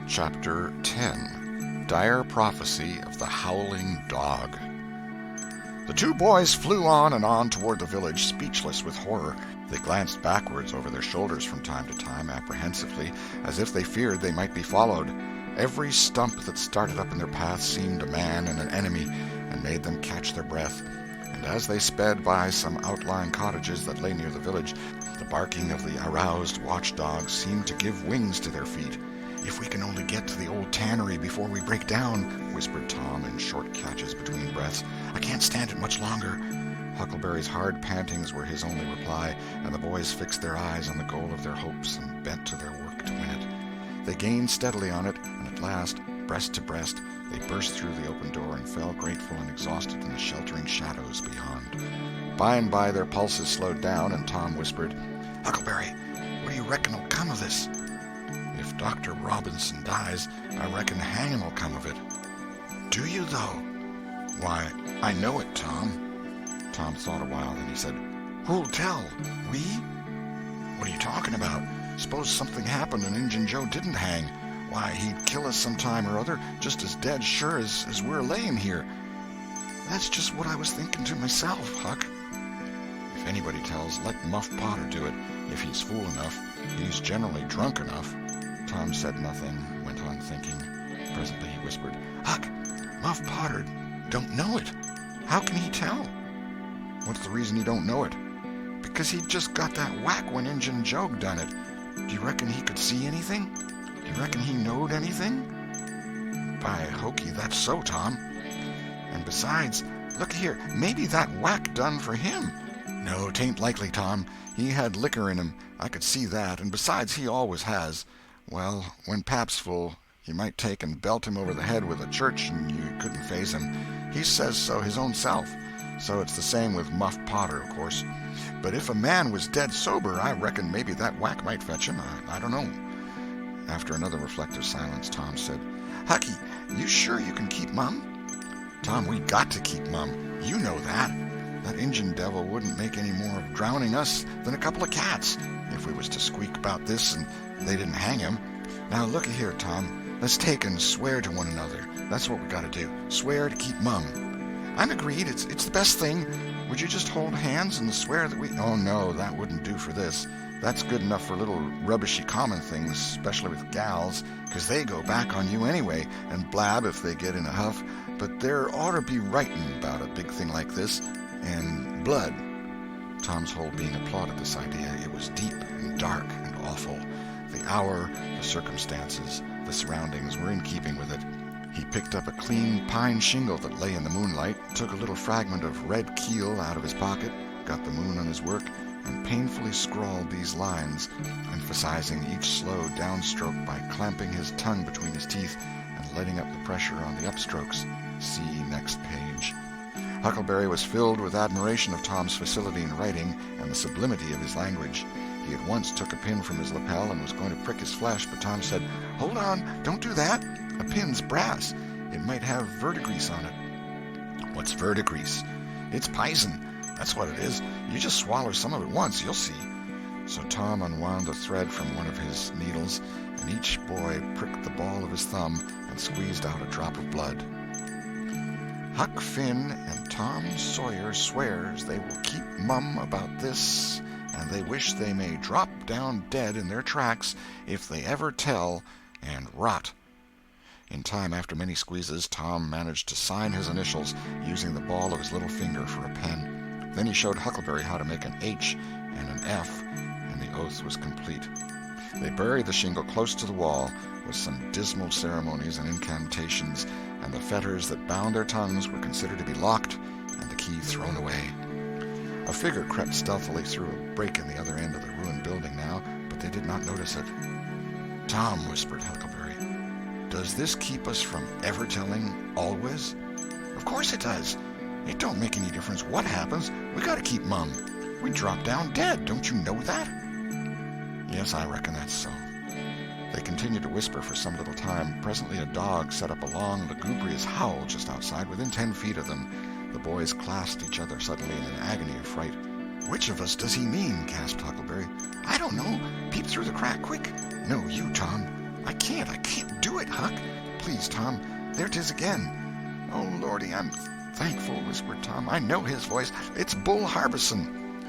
Chapter 10 Dire Prophecy of the Howling Dog. The two boys flew on and on toward the village, speechless with horror. They glanced backwards over their shoulders from time to time, apprehensively, as if they feared they might be followed. Every stump that started up in their path seemed a man and an enemy, and made them catch their breath. And as they sped by some outlying cottages that lay near the village, the barking of the aroused watchdogs seemed to give wings to their feet. "If we can only get to the old tannery before we break down," whispered Tom in short catches between breaths. "I can't stand it much longer." Huckleberry's hard pantings were his only reply, and the boys fixed their eyes on the goal of their hopes and bent to their work to win it. They gained steadily on it, and at last, breast to breast, they burst through the open door and fell grateful and exhausted in the sheltering shadows beyond. By and by their pulses slowed down, and Tom whispered, "Huckleberry, what do you reckon will come of this?" "If Dr. Robinson dies, I reckon hanging will come of it." "Do you, though?" "Why, I know it, Tom." Tom thought a while, then he said, "Who'll tell? We?" "What are you talking about? Suppose something happened and Injun Joe didn't hang. Why, he'd kill us some time or other, just as dead sure as we're laying here." "That's just what I was thinking to myself, Huck." "If anybody tells, let Muff Potter do it, if he's fool enough. He's generally drunk enough." Tom said nothing, went on thinking. Presently he whispered, "Huck, Muff Potter don't know it. How can he tell?" "What's the reason he don't know it?" "Because he just got that whack when Injun Joe done it. Do you reckon he could see anything? Do you reckon he knowed anything?" "By hokey, that's so, Tom." "And besides, look here, maybe that whack done for him." "No, 'tain't likely, Tom. He had liquor in him, I could see that, and besides, he always has. Well, when Pap's full, you might take and belt him over the head with a church and you couldn't faze him. He says so his own self. So it's the same with Muff Potter, of course. But if a man was dead sober, I reckon maybe that whack might fetch him. I don't know." After another reflective silence, Tom said, "Hucky, you sure you can keep Mum?" "Tom, we got to keep Mum. You know that. That Injun devil wouldn't make any more of drowning us than a couple of cats, if we was to squeak about this and they didn't hang him. Now, looky here, Tom. Let's take and swear to one another. That's what we got to do. Swear to keep Mum." "I'm agreed. It's the best thing. Would you just hold hands and swear that we—" "Oh, no, that wouldn't do for this. That's good enough for little rubbishy common things, especially with gals, 'cause they go back on you anyway, and blab if they get in a huff. But there ought to be writing about a big thing like this, and blood." Tom's whole being applauded this idea. It was deep and dark and awful. The hour, the circumstances, the surroundings were in keeping with it. He picked up a clean pine shingle that lay in the moonlight, took a little fragment of red keel out of his pocket, got the moon on his work, and painfully scrawled these lines, emphasizing each slow downstroke by clamping his tongue between his teeth and letting up the pressure on the upstrokes. See next page. Huckleberry was filled with admiration of Tom's facility in writing and the sublimity of his language. He at once took a pin from his lapel and was going to prick his flesh, but Tom said, "Hold on, don't do that. A pin's brass. It might have verdigrease on it." "What's verdigrease?" "It's pison. That's what it is. You just swallow some of it once, you'll see." So Tom unwound the thread from one of his needles, and each boy pricked the ball of his thumb and squeezed out a drop of blood. "Huck Finn and Tom Sawyer swears they will keep mum about this, and they wish they may drop down dead in their tracks if they ever tell, and rot." In time, after many squeezes, Tom managed to sign his initials, using the ball of his little finger for a pen. Then he showed Huckleberry how to make an H and an F, and the oath was complete. They buried the shingle close to the wall, with some dismal ceremonies and incantations, and the fetters that bound their tongues were considered to be locked, and the key thrown away. A figure crept stealthily through a break in the other end of the ruined building now, but they did not notice it. "Tom," whispered Huckleberry, "does this keep us from ever telling always?" "Of course it does. It don't make any difference what happens. We got to keep Mum. We drop down dead. Don't you know that?" "Yes, I reckon that's so." They continued to whisper for some little time. Presently a dog set up a long, lugubrious howl just outside, within 10 feet of them. The boys clasped each other suddenly in an agony of fright. "Which of us does he mean?" gasped Huckleberry. "I don't know. Peep through the crack, quick." "No, you, Tom. I can't do it, Huck. Please, Tom, there 'tis again. Oh, Lordy, I'm thankful, whispered Tom. I know his voice. It's Bull Harbison.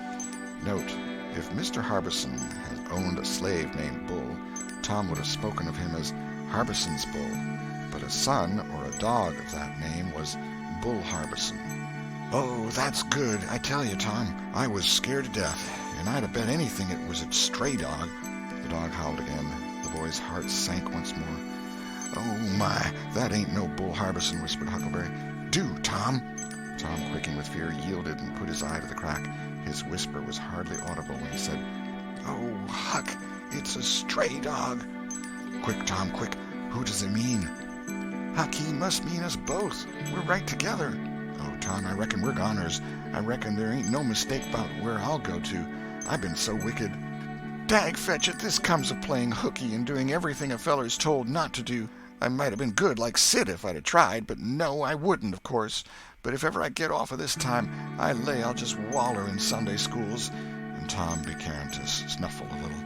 Note, if Mr. Harbison had owned a slave named Bull, Tom would have spoken of him as Harbison's Bull, but a son or a dog of that name was Bull Harbison. Oh, that's good. I tell you, Tom, I was scared to death, and I'd have bet anything it was a stray dog. The dog howled again. The boy's heart sank once more. Oh, my, that ain't no Bull Harbison, whispered Huckleberry. Do, Tom. Tom, quaking with fear, yielded and put his eye to the crack. His whisper was hardly audible when he said, Oh, Huck, it's a stray dog. Quick, Tom, quick. Who does he mean? Huck, he must mean us both. We're right together. Oh, Tom, I reckon we're goners. I reckon there ain't no mistake about where I'll go to. I've been so wicked. Dag fetch it, this comes of playing hooky and doing everything a feller's told not to do. I might have been good like Sid if I'd have tried, but no, I wouldn't, of course. But if ever I get off of this time, I lay I'll just waller in Sunday schools. And Tom began to snuffle a little.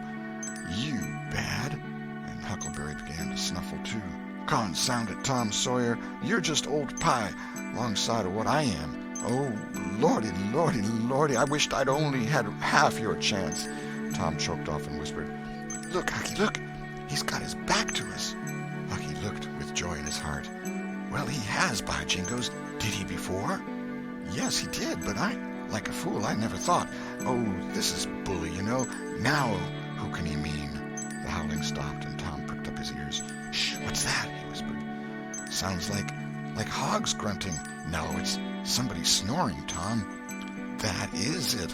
You bad? And Huckleberry began to snuffle too. Confound it, Tom Sawyer, you're just old pie, alongside of what I am. Oh, Lordy, Lordy, Lordy, I wished I'd only had half your chance. Tom choked off and whispered, Look, Hucky, look, he's got his back to us. Hucky looked with joy in his heart. Well, he has, by jingoes. Did he before? Yes, he did, but like a fool, I never thought. Oh, this is bully, you know. Now, who can he mean? The howling stopped, and Tom pricked up his ears. Shh, what's that? He whispered. Sounds like hogs grunting. No, it's somebody snoring, Tom. That is it.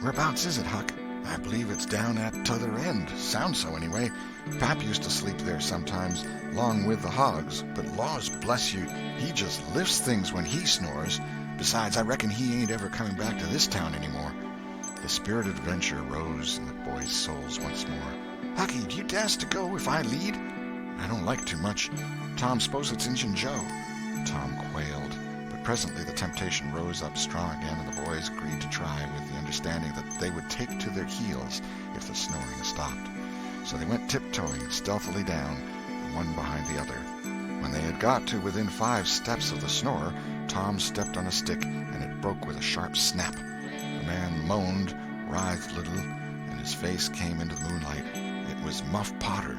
Whereabouts is it, Huck? I believe it's down at t'other end. Sounds so, anyway. Pap used to sleep there sometimes, along with the hogs, but laws bless you, he just lifts things when he snores. Besides, I reckon he ain't ever coming back to this town anymore. The spirit of adventure rose in the boys' souls once more. Hucky, do you dast to go if I lead? I don't like too much. Tom, suppose it's Injun Joe. Tom quailed, but presently the temptation rose up strong again, and the boys agreed to try, with the understanding that they would take to their heels if the snoring stopped. So they went tiptoeing stealthily down, one behind the other. When they had got to within 5 steps of the snorer, Tom stepped on a stick, and it broke with a sharp snap. The man moaned, writhed a little, and his face came into the moonlight. It was Muff Potter.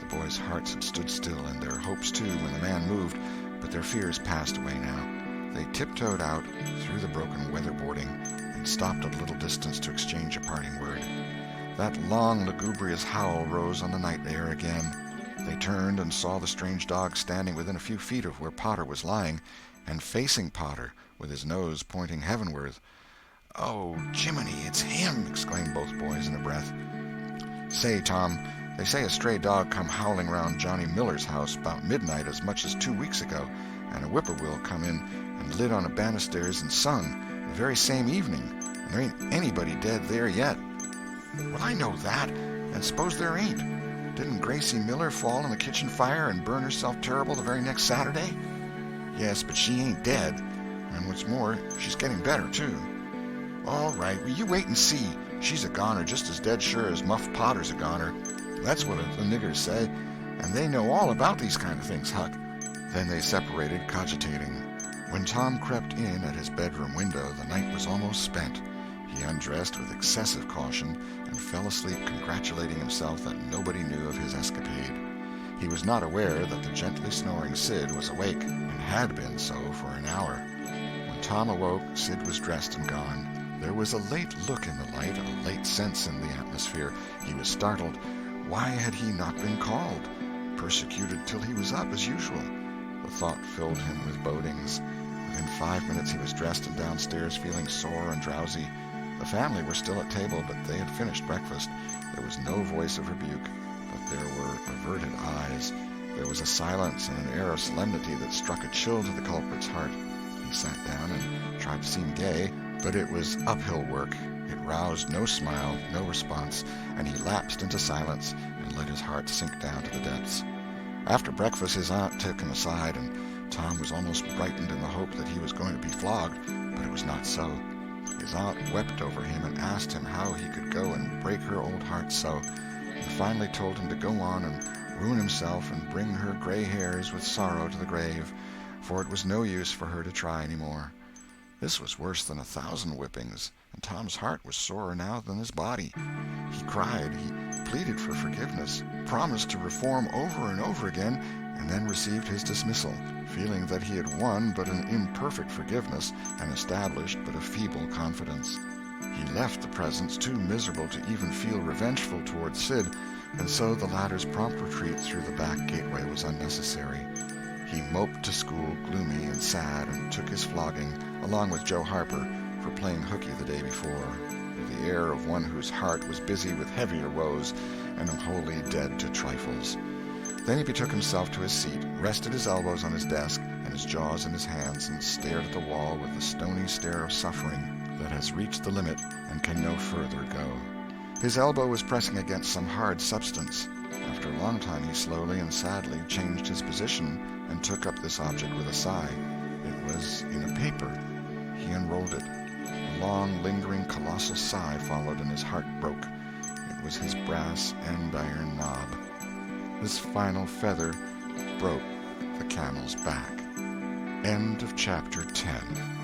The boys' hearts had stood still, and their hopes too, when the man moved, but their fears passed away now. They tiptoed out through the broken weatherboarding and stopped at a little distance to exchange a parting word. That long, lugubrious howl rose on the night air again. They turned and saw the strange dog standing within a few feet of where Potter was lying, and facing Potter, with his nose pointing heavenward. "Oh, Jiminy, it's him!" exclaimed both boys in a breath. "Say, Tom, they say a stray dog come howling round Johnny Miller's house about midnight as much as 2 weeks ago, and a whippoorwill come in and lit on a banisters and sung the very same evening, and there ain't anybody dead there yet." "Well, I know that, and suppose there ain't. Didn't Gracie Miller fall in the kitchen fire and burn herself terrible the very next Saturday?" "Yes, but she ain't dead, and what's more, she's getting better, too." "All right, well, you wait and see. She's a goner just as dead sure as Muff Potter's a goner. That's what the niggers say, and they know all about these kind of things, Huck." Then they separated, cogitating. When Tom crept in at his bedroom window, the night was almost spent. He undressed with excessive caution and fell asleep congratulating himself that nobody knew of his escapade. He was not aware that the gently snoring Sid was awake, and had been so for an hour. When Tom awoke, Sid was dressed and gone. There was a late look in the light, a late sense in the atmosphere. He was startled. Why had he not been called? Persecuted till he was up as usual. The thought filled him with bodings. Within 5 minutes he was dressed and downstairs, feeling sore and drowsy. The family were still at table, but they had finished breakfast. There was no voice of rebuke, but there were averted eyes. There was a silence and an air of solemnity that struck a chill to the culprit's heart. He sat down and tried to seem gay, but it was uphill work. It roused no smile, no response, and he lapsed into silence and let his heart sink down to the depths. After breakfast, his aunt took him aside, and Tom was almost brightened in the hope that he was going to be flogged, but it was not so. His aunt wept over him and asked him how he could go and break her old heart so, and finally told him to go on and ruin himself and bring her gray hairs with sorrow to the grave, for it was no use for her to try any more. This was worse than 1,000 whippings, and Tom's heart was sorer now than his body. He cried, he pleaded for forgiveness, promised to reform over and over again, and then received his dismissal, feeling that he had won but an imperfect forgiveness and established but a feeble confidence. He left the presence too miserable to even feel revengeful toward Sid, and so the latter's prompt retreat through the back gateway was unnecessary. He moped to school gloomy and sad, and took his flogging, along with Joe Harper, for playing hooky the day before, with the air of one whose heart was busy with heavier woes and wholly dead to trifles. Then he betook himself to his seat, rested his elbows on his desk and his jaws in his hands, and stared at the wall with the stony stare of suffering that has reached the limit and can no further go. His elbow was pressing against some hard substance. After a long time he slowly and sadly changed his position and took up this object with a sigh. It was in a paper. He unrolled it. A long, lingering, colossal sigh followed, and his heart broke. It was his brass andiron knob. This final feather broke the camel's back. End of chapter 10.